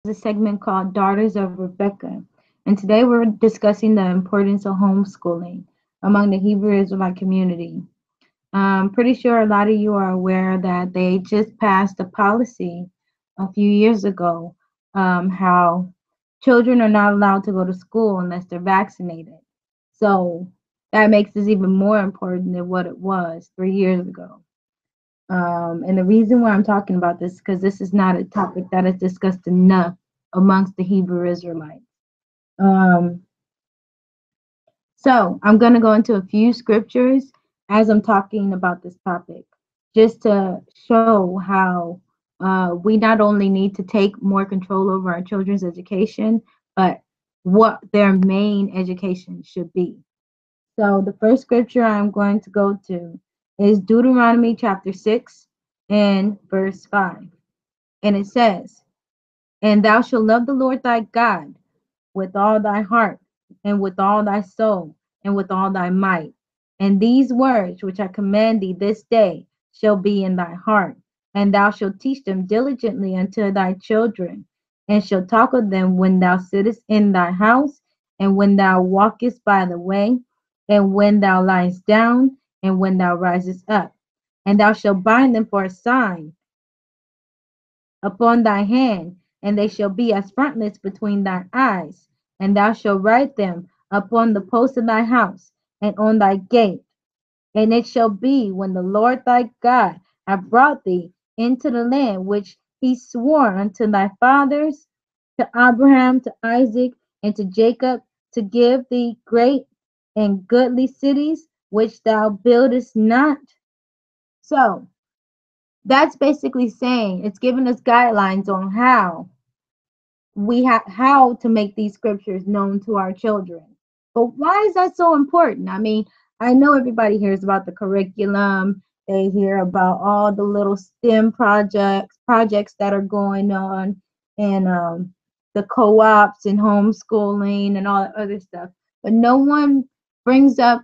a segment called Daughters of Rebekah. And today we're discussing the importance of homeschooling among the Hebrew Israelite community. I'm pretty sure a lot of you are aware that they just passed a policy a few years ago, how children are not allowed to go to school unless they're vaccinated. So that makes this even more important than what it was 3 years ago. And the reason why I'm talking about this is because this is not a topic that is discussed enough amongst the Hebrew Israelites. Um, so I'm going to go into a few scriptures as I'm talking about this topic, just to show how we not only need to take more control over our children's education, but what their main education should be. So the first scripture I'm going to go to is Deuteronomy chapter 6 and verse 5. And it says, "And thou shalt love the Lord thy God with all thy heart, and with all thy soul, and with all thy might. And these words which I command thee this day shall be in thy heart, and thou shalt teach them diligently unto thy children, and shalt talk of them when thou sittest in thy house, and when thou walkest by the way, and when thou liest down, and when thou risest up. And thou shalt bind them for a sign upon thy hand, and they shall be as frontlets between thine eyes. And thou shalt write them upon the posts of thy house, and on thy gate. And it shall be when the Lord thy God hath brought thee into the land which he swore unto thy fathers, to Abraham, to Isaac, and to Jacob, to give thee great and goodly cities, which thou buildest not." So that's basically saying it's giving us guidelines on how to make these scriptures known to our children. But why is that so important? I mean, I know everybody hears about the curriculum. They hear about all the little STEM projects that are going on, and the co-ops and homeschooling and all that other stuff. But no one brings up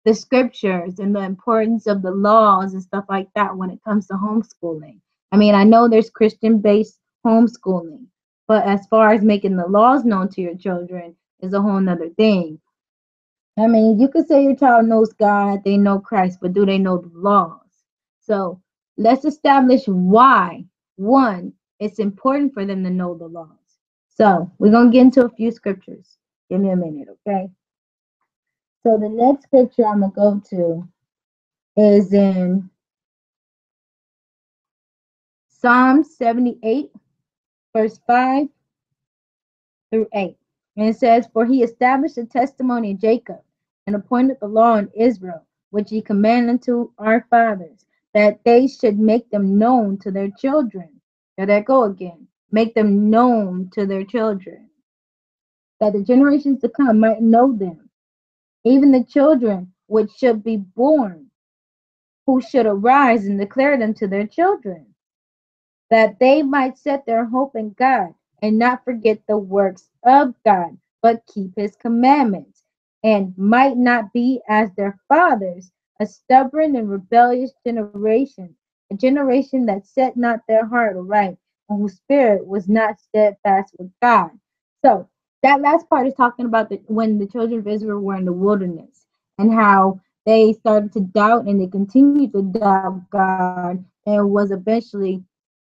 the scriptures and the importance of the laws and stuff like that when it comes to homeschooling. I mean, I know there's Christian based homeschooling, but as far as making the laws known to your children is a whole nother thing. I mean, you could say your child knows God, they know Christ, but do they know the laws? So let's establish why, one, it's important for them to know the laws. So we're going to get into a few scriptures. Give me a minute, okay? So the next scripture I'm going to go to is in Psalm 78, verse 5 through 8. And it says, "For he established the testimony in Jacob, and appointed the law in Israel, which he commanded unto our fathers, that they should make them known to their children." There that go again. Make them known to their children, that the generations to come might know them, even the children which should be born, who should arise and declare them to their children, that they might set their hope in God, and not forget the works of God, but keep his commandments, and might not be as their fathers, a stubborn and rebellious generation, a generation that set not their heart aright, and whose spirit was not steadfast with God. So that last part is talking about when the children of Israel were in the wilderness, and how they started to doubt, and they continued to doubt God, and was eventually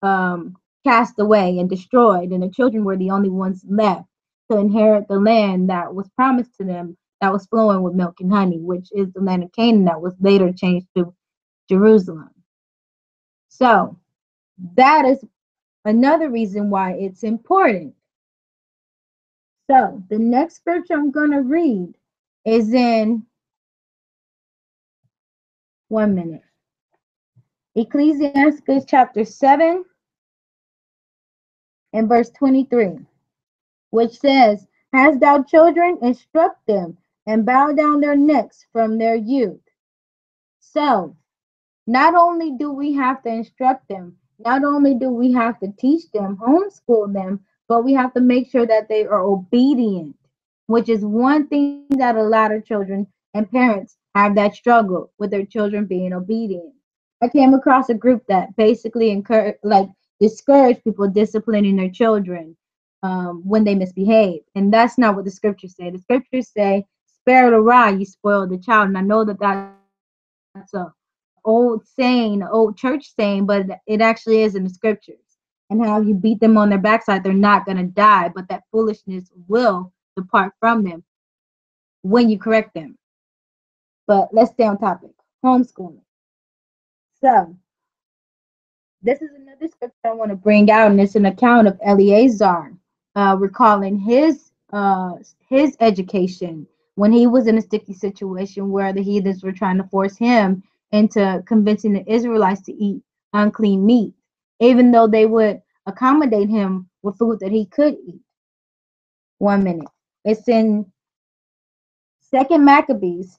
cast away and destroyed, and the children were the only ones left to inherit the land that was promised to them, that was flowing with milk and honey, which is the land of Canaan that was later changed to Jerusalem. So that is another reason why it's important. So the next scripture I'm going to read is in 1 minute. Ecclesiastes chapter 7 and verse 23. Which says, "Hast thou children, instruct them, and bow down their necks from their youth." So, not only do we have to instruct them, not only do we have to teach them, homeschool them, but we have to make sure that they are obedient, which is one thing that a lot of children and parents have that struggle with their children being obedient. I came across a group that basically encourage, like discourage people disciplining their children when they misbehave. And that's not what the scriptures say. The scriptures say, spare the rod, you spoil the child. And I know that that's a old saying, an old church saying, but it actually is in the scriptures. And how you beat them on their backside, they're not going to die, but that foolishness will depart from them when you correct them. But let's stay on topic. Homeschooling. So, this is another scripture I want to bring out, and it's an account of Eleazar recalling his education when he was in a sticky situation where the heathens were trying to force him into convincing the Israelites to eat unclean meat, even though they would accommodate him with food that he could eat. 1 minute. It's in Second Maccabees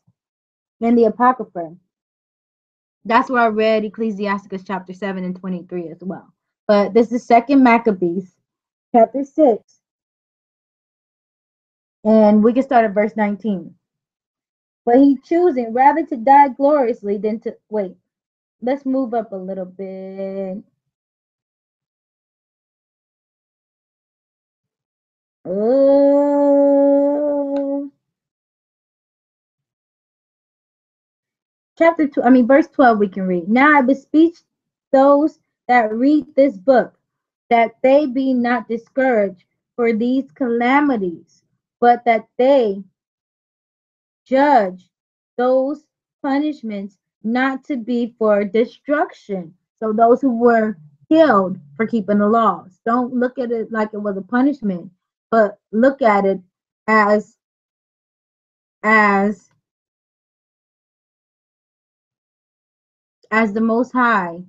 in the Apocrypha. That's where I read Ecclesiasticus chapter 7 and 23 as well. But this is Second Maccabees chapter 6. And we can start at verse 19. But he choosing rather to die gloriously than to wait. Let's move up a little bit. Oh, chapter 2, verse 12 we can read. Now I beseech those that read this book that they be not discouraged for these calamities, but that they judge those punishments not to be for destruction. So those who were killed for keeping the laws, don't look at it like it was a punishment, but look at it as as as the Most High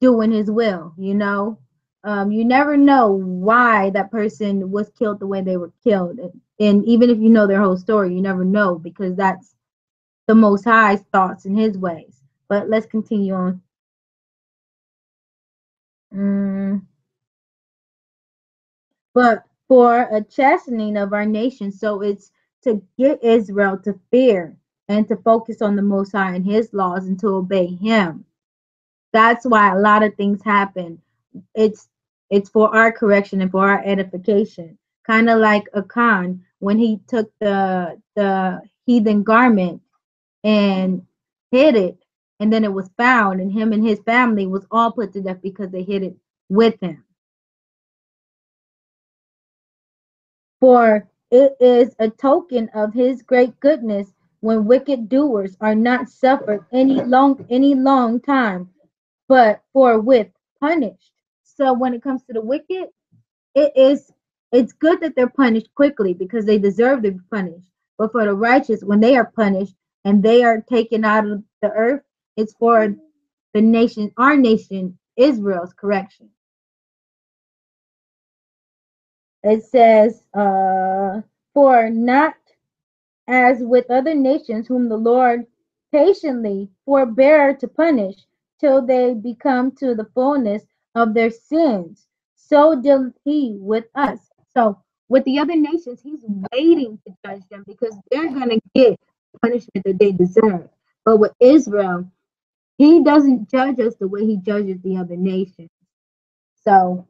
doing His will. You never know why that person was killed the way they were killed, and even if you know their whole story, you never know, because that's the Most High's thoughts and His ways. But let's continue on. But for a chastening of our nation, so it's to get Israel to fear and to focus on the Most High and His laws and to obey Him. That's why a lot of things happen. It's it's for our correction and for our edification. Kind of like Achan when he took the heathen garment and hid it, and then it was found, and him and his family was all put to death because they hid it with him. For it is a token of his great goodness when wicked doers are not suffered any long time, but forthwith punished. So when it comes to the wicked, it's good that they're punished quickly because they deserve to be punished. But for the righteous, when they are punished and they are taken out of the earth, it's for the nation, our nation, Israel's correction. It says, for not as with other nations whom the Lord patiently forbear to punish till they become to the fullness of their sins, so dealeth he with us. So with the other nations, he's waiting to judge them because they're going to get punishment that they deserve. But with Israel, he doesn't judge us the way he judges the other nations. So,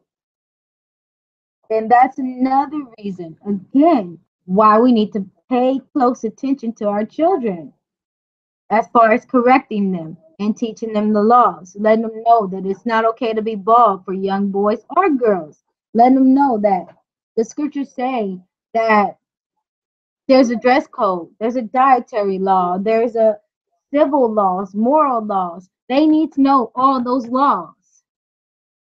and that's another reason, again, why we need to pay close attention to our children as far as correcting them and teaching them the laws, letting them know that it's not okay to be bald for young boys or girls, letting them know that the scriptures say that there's a dress code, there's a dietary law, there's a civil laws, moral laws. They need to know all those laws.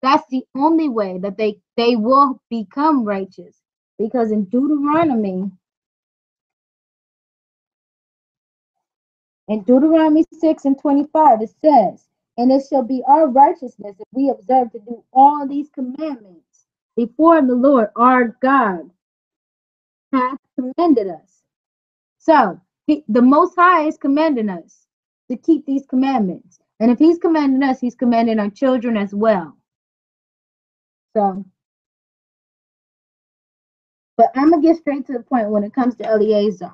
That's the only way that they will become righteous. Because in Deuteronomy 6 and 25, it says, and it shall be our righteousness if we observe to do all these commandments before the Lord our God hath commanded us. So the Most High is commanding us to keep these commandments. And if he's commanding us, he's commanding our children as well. So, but I'm going to get straight to the point when it comes to Eleazar.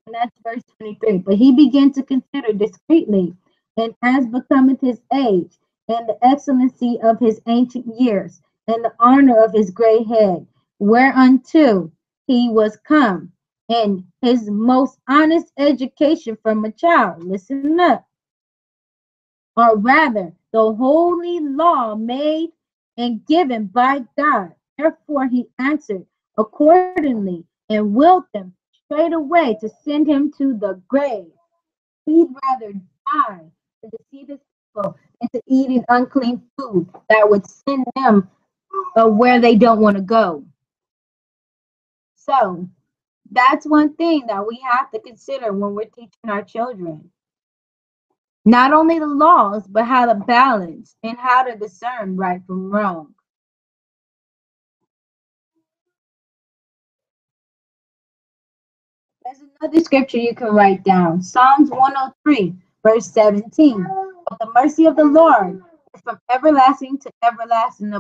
And that's verse 23. But he began to consider discreetly, and as becometh his age, and the excellency of his ancient years, and the honor of his gray head, whereunto he was come, and his most honest education from a child. Listen up. Or rather, the holy law made and given by God. Therefore he answered accordingly and willed them straight away to send him to the grave. He'd rather die than to see this people into eating unclean food that would send them where they don't want to go. So that's one thing that we have to consider when we're teaching our children. Not only the laws, but how to balance and how to discern right from wrong. There's another scripture you can write down. Psalms 103, verse 17. But the mercy of the Lord is from everlasting to everlasting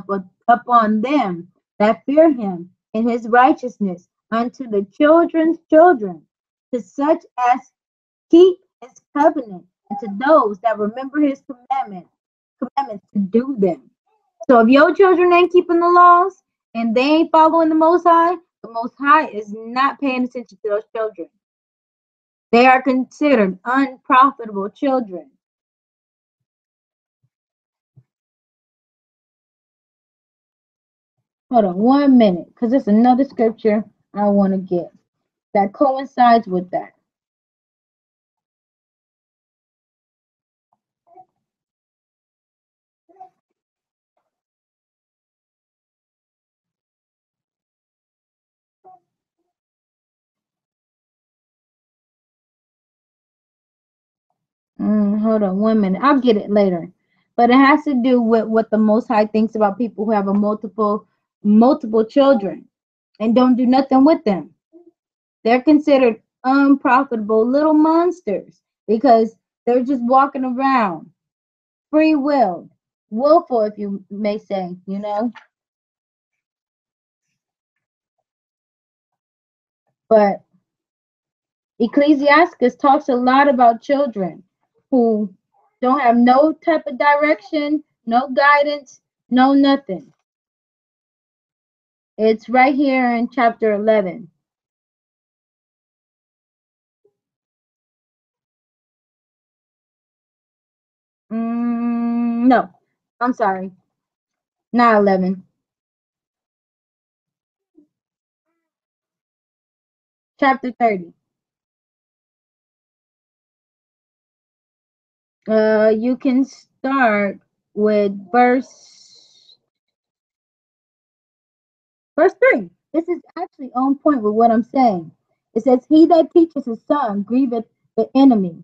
upon them that fear him, and his righteousness unto the children's children, to such as keep his covenant, and to those that remember his commandments to do them. So if your children ain't keeping the laws and they ain't following the Most High is not paying attention to those children. They are considered unprofitable children. Hold on 1 minute, because there's another scripture I want to get that coincides with that. Hold on 1 minute. I'll get it later. But it has to do with what the Most High thinks about people who have a multiple children and don't do nothing with them. They're considered unprofitable little monsters because they're just walking around, free-willed, willful, if you may say, you know. But Ecclesiastes talks a lot about children who don't have no type of direction, no guidance, no nothing. It's right here in chapter 11. No, I'm sorry. Not 11. Chapter 30. You can start with verse 3. This is actually on point with what I'm saying. It says, he that teaches his son grieveth the enemy,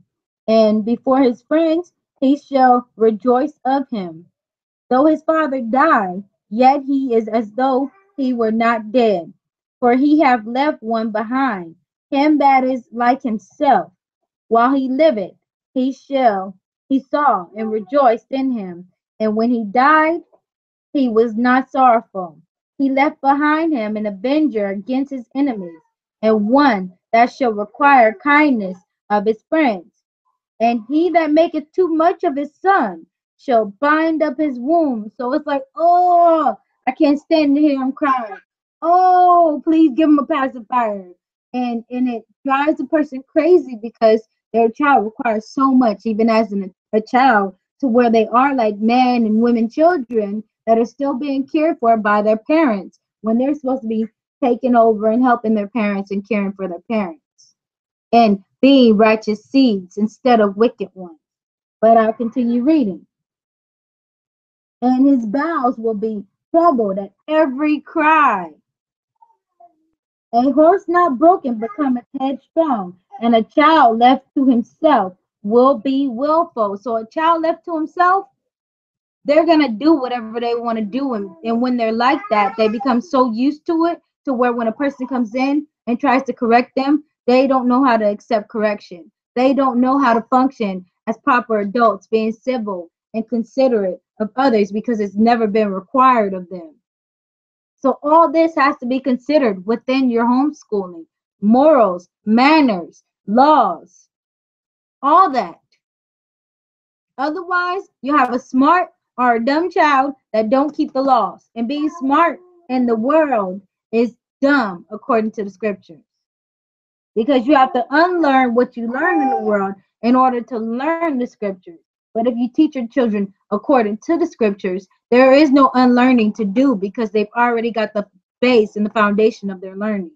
and before his friends he shall rejoice of him. Though his father die, yet he is as though he were not dead. For he hath left one behind, him that is like himself. While he liveth, he saw and rejoiced in him. And when he died, he was not sorrowful. He left behind him an avenger against his enemies, and one that shall require kindness of his friends. And he that maketh too much of his son shall bind up his wounds. So it's like, oh, I can't stand to hear him crying. Oh, please give him a pacifier. And it drives a person crazy because their child requires so much, even as a child, to where they are like men and women children that are still being cared for by their parents when they're supposed to be taking over and helping their parents and caring for their parents and being righteous seeds instead of wicked ones. But I'll continue reading. And his bowels will be troubled at every cry. A horse not broken becometh headstrong, and a child left to himself will be willful. So a child left to himself, they're going to do whatever they want to do. And when they're like that, they become so used to it to where when a person comes in and tries to correct them, they don't know how to accept correction. They don't know how to function as proper adults, being civil and considerate of others because it's never been required of them. So all this has to be considered within your homeschooling, morals, manners, laws, all that. Otherwise, you have a smart, or a dumb child that don't keep the laws. And being smart in the world is dumb according to the scriptures. Because you have to unlearn what you learn in the world in order to learn the scriptures. But if you teach your children according to the scriptures, there is no unlearning to do because they've already got the base and the foundation of their learning.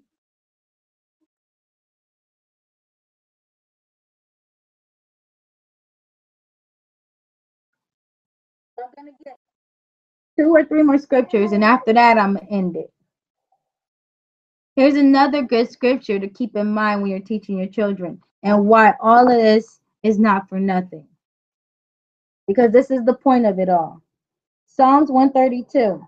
So I'm going to get 2 or 3 more scriptures, and after that, I'm going to end it. Here's another good scripture to keep in mind when you're teaching your children and why all of this is not for nothing. Because this is the point of it all. Psalms 132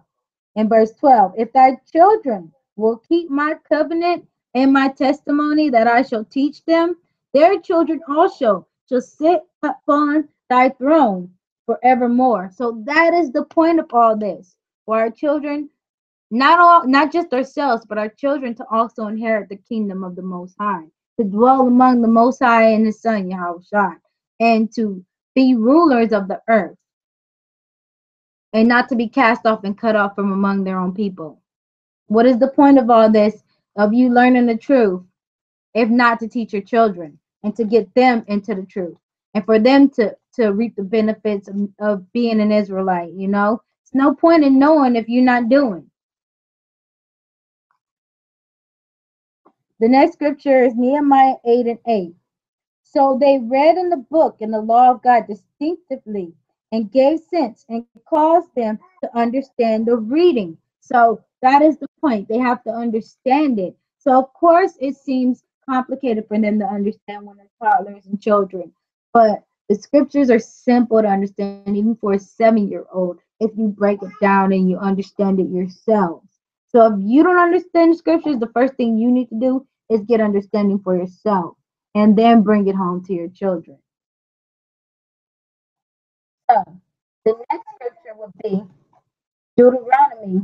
and verse 12. If thy children will keep my covenant and my testimony that I shall teach them, their children also shall sit upon thy throne forevermore. So that is the point of all this. For our children, not just ourselves, but our children to also inherit the kingdom of the Most High, to dwell among the Most High and His Son Yahushua, and to be rulers of the earth, and not to be cast off and cut off from among their own people. What is the point of all this, of you learning the truth, if not to teach your children and to get them into the truth and for them to reap the benefits of being an Israelite? It's no point in knowing if you're not doing. The next scripture is Nehemiah 8 and 8. So they read in the book and the law of God distinctively and gave sense and caused them to understand the reading. So that is the point. They have to understand it. So of course it seems complicated for them to understand when they're toddlers and children. But the scriptures are simple to understand, even for a 7-year-old, if you break it down and you understand it yourselves. So if you don't understand the scriptures, the first thing you need to do is get understanding for yourself and then bring it home to your children. So the next scripture would be Deuteronomy.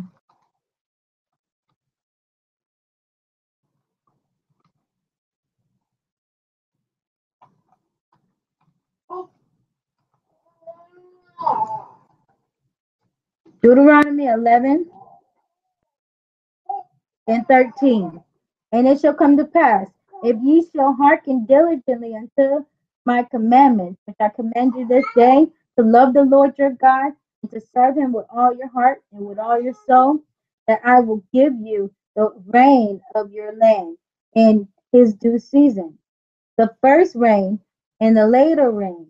Deuteronomy 11 and 13. And it shall come to pass, if ye shall hearken diligently unto my commandments, which I command you this day, to love the Lord your God, and to serve him with all your heart and with all your soul, that I will give you the rain of your land in his due season, the first rain and the later rain.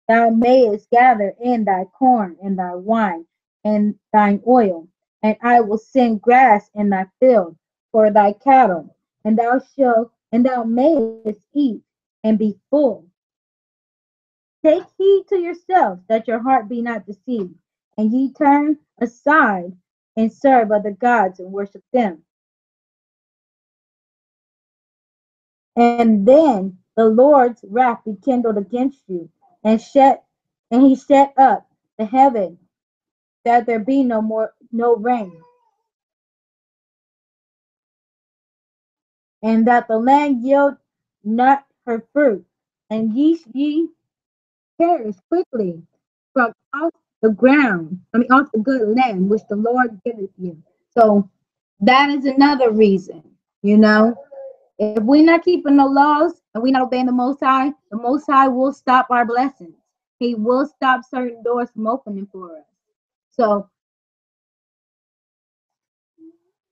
Thou mayest gather in thy corn and thy wine and thine oil, and I will send grass in thy field for thy cattle, and thou mayest eat and be full. Take heed to yourselves that your heart be not deceived, and ye turn aside and serve other gods and worship them. And then the Lord's wrath be kindled against you, and he shut up the heaven, that there be no rain, and that the land yield not her fruit, and ye perish quickly from off the ground, off the good land which the Lord giveth you. So that is another reason, If we're not keeping the laws and we're not obeying the Most High will stop our blessings. He will stop certain doors from opening for us. So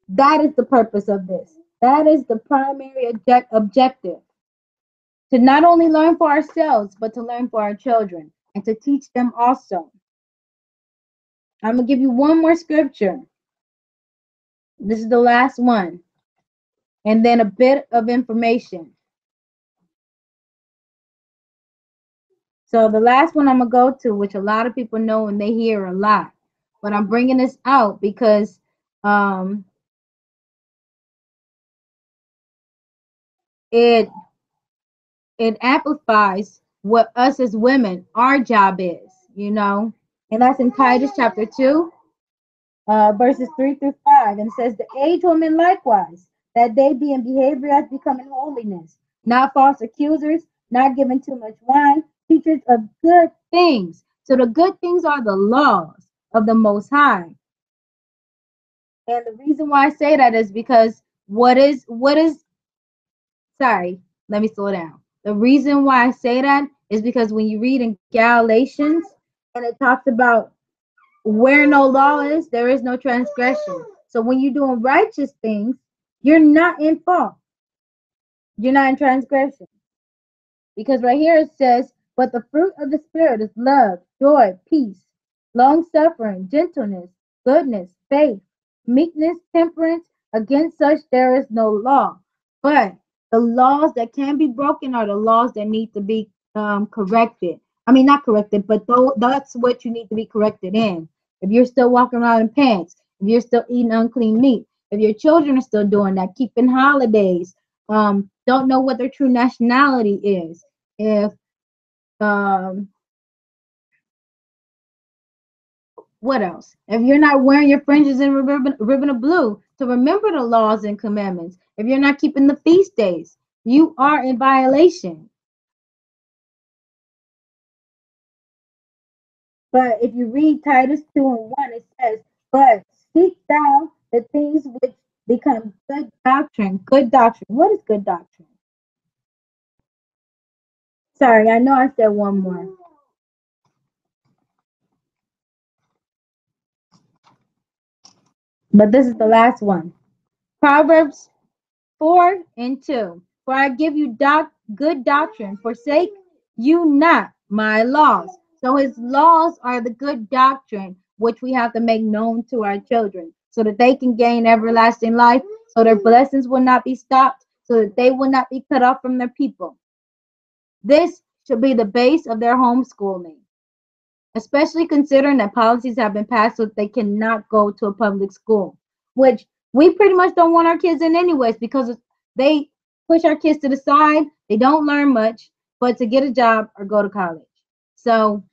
that is the purpose of this. That is the primary objective. To not only learn for ourselves, but to learn for our children and to teach them also. I'm going to give you one more scripture. This is the last one. And then a bit of information. So the last one I'm going to go to, which a lot of people know and they hear a lot. But I'm bringing this out because it amplifies what us as women, our job is, And that's in Titus chapter 2, verses 3 through 5. And it says, the aged women likewise, that they be in behavior as becoming holiness, not false accusers, not giving too much wine, teachers of good things. So the good things are the laws. of the Most High. And the reason why I say that is because sorry, let me slow down. The reason why I say that is because when you read in Galatians and it talks about where no law is, there is no transgression. So when you're doing righteous things, you're not in fault. You're not in transgression. Because right here it says, but the fruit of the Spirit is love, joy, peace, long suffering, gentleness, goodness, faith, meekness, temperance. Against such there is no law. But the laws that can be broken are the laws that need to be corrected. I mean, not corrected, but that's what you need to be corrected in. If you're still walking around in pants, if you're still eating unclean meat, if your children are still doing that, keeping holidays, don't know what their true nationality is. If um, what else? If you're not wearing your fringes and ribbon of blue to remember the laws and commandments, if you're not keeping the feast days, you are in violation. But if you read Titus 2 and 1, it says, but seek thou the things which become good doctrine. Good doctrine. What is good doctrine? Sorry, I know I said one more. But this is the last one. Proverbs 4 and 2. For I give you good doctrine. Forsake you not my laws. So his laws are the good doctrine which we have to make known to our children so that they can gain everlasting life, so their blessings will not be stopped, so that they will not be cut off from their people. This should be the base of their homeschooling, especially considering that policies have been passed so that they cannot go to a public school, which we pretty much don't want our kids in anyways because they push our kids to the side. They don't learn much, but to get a job or go to college. So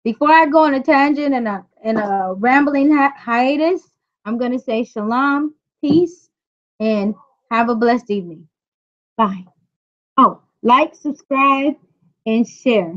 before I go on a tangent and a rambling hiatus, I'm going to say shalom, peace, and have a blessed evening. Bye. Oh, like, subscribe, and share.